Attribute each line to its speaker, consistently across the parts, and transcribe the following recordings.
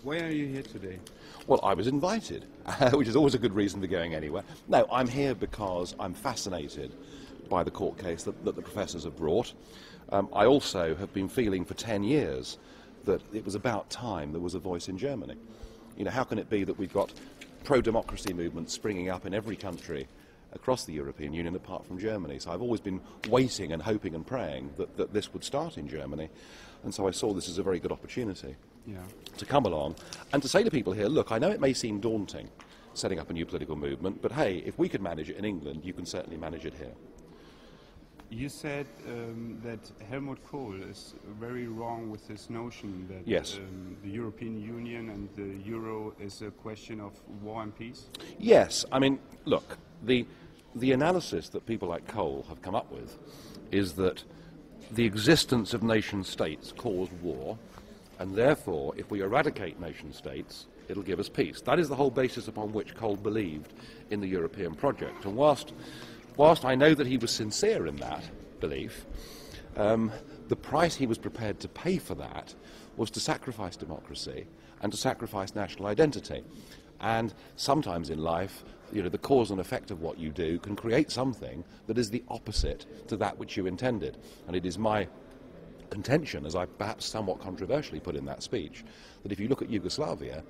Speaker 1: Why are you here today?
Speaker 2: Well, I was invited, which is always a good reason for going anywhere. No, I'm here because I'm fascinated by the court case that the professors have brought. I also have been feeling for 10 years that it was about time there was a voice in Germany. You know, how can it be that we've got pro-democracy movements springing up in every country across the European Union apart from Germany? So I've always been waiting and hoping and praying that this would start in Germany. And so I saw this as a very good opportunity to come along and to say to people here, look, I know it may seem daunting setting up a new political movement, but hey, if we could manage it in England, you can certainly manage it here.
Speaker 1: You said that Helmut Kohl is very wrong with this notion that
Speaker 2: Yes.
Speaker 1: The European Union and the euro is a question of war and peace?
Speaker 2: Yes, I mean, look, the analysis that people like Kohl have come up with is that the existence of nation-states caused war, and therefore, if we eradicate nation-states, it'll give us peace. That is the whole basis upon which Kohl believed in the European project. And whilst I know that he was sincere in that belief, the price he was prepared to pay for that was to sacrifice democracy and to sacrifice national identity. And sometimes in life, you know, the cause and effect of what you do can create something that is the opposite to that which you intended. And it is my contention, as I perhaps somewhat controversially put in that speech, that if you look at Yugoslavia,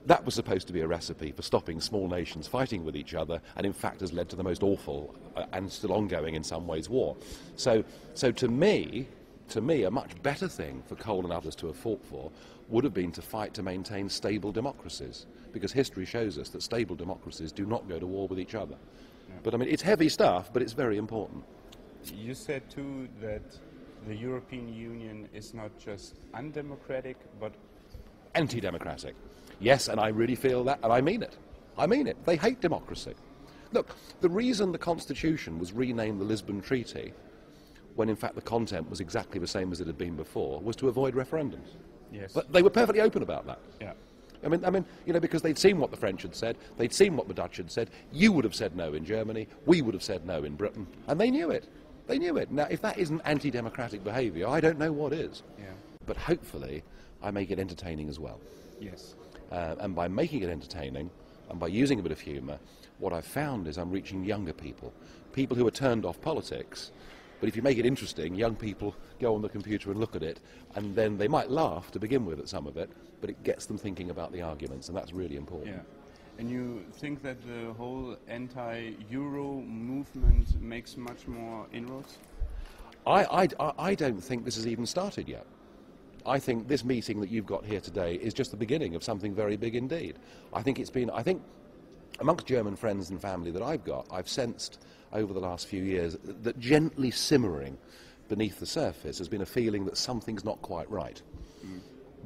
Speaker 2: that was supposed to be a recipe for stopping small nations fighting with each other, and in fact has led to the most awful and still ongoing in some ways war. So to me, a much better thing for Kohl and others to have fought for would have been to fight to maintain stable democracies, because history shows us that stable democracies do not go to war with each other.
Speaker 1: Yeah.
Speaker 2: But I mean, it's heavy stuff, but it's very important.
Speaker 1: You said too that the European Union is not just undemocratic, but
Speaker 2: Anti-democratic. Yes, and I really feel that, and I mean it. I mean it. They hate democracy. Look, the reason the Constitution was renamed the Lisbon Treaty, when in fact the content was exactly the same as it had been before, was to avoid referendums.
Speaker 1: yes.
Speaker 2: But they were perfectly open about that.
Speaker 1: yeah.
Speaker 2: I mean, you know, because they'd seen what the French had said, they'd seen what the Dutch had said. You would have said no in Germany, we would have said no in Britain, and they knew it. They knew it. Now, if that isn't anti-democratic behaviour, I don't know what is.
Speaker 1: Yeah.
Speaker 2: But hopefully, I make it entertaining as well.
Speaker 1: Yes.
Speaker 2: And by making it entertaining, and by using a bit of humour, what I've found is I'm reaching younger people, people who are turned off politics. But if you make it interesting, young people go on the computer and look at it, and then they might laugh to begin with at some of it, but it gets them thinking about the arguments, and that's really important.
Speaker 1: Yeah. And you think that the whole anti-euro movement makes much more inroads?
Speaker 2: I don't think this has even started yet. I think this meeting that you've got here today is just the beginning of something very big indeed. I think amongst German friends and family that I've got, I've sensed over the last few years that gently simmering beneath the surface has been a feeling that something's not quite right.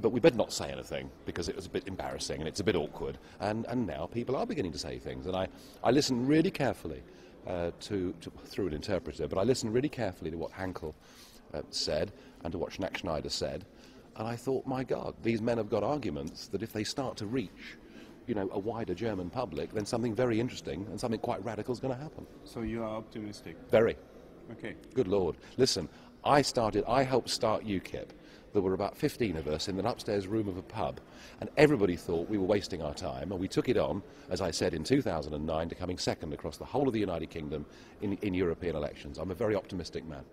Speaker 2: But we better not say anything, because it was a bit embarrassing and it's a bit awkward. And now people are beginning to say things. And I listen really carefully through an interpreter, but I listened really carefully to what Hankel said and to what Schnack-Schneider said. And I thought, my God, these men have got arguments that if they start to reach, you know, a wider German public, then something very interesting and something quite radical is going to happen.
Speaker 1: So you are optimistic?
Speaker 2: Very.
Speaker 1: Okay.
Speaker 2: Good Lord. Listen, I helped start UKIP. There were about 15 of us in an upstairs room of a pub, and everybody thought we were wasting our time, and we took it on, as I said, in 2009 to coming second across the whole of the United Kingdom in European elections. I'm a very optimistic man.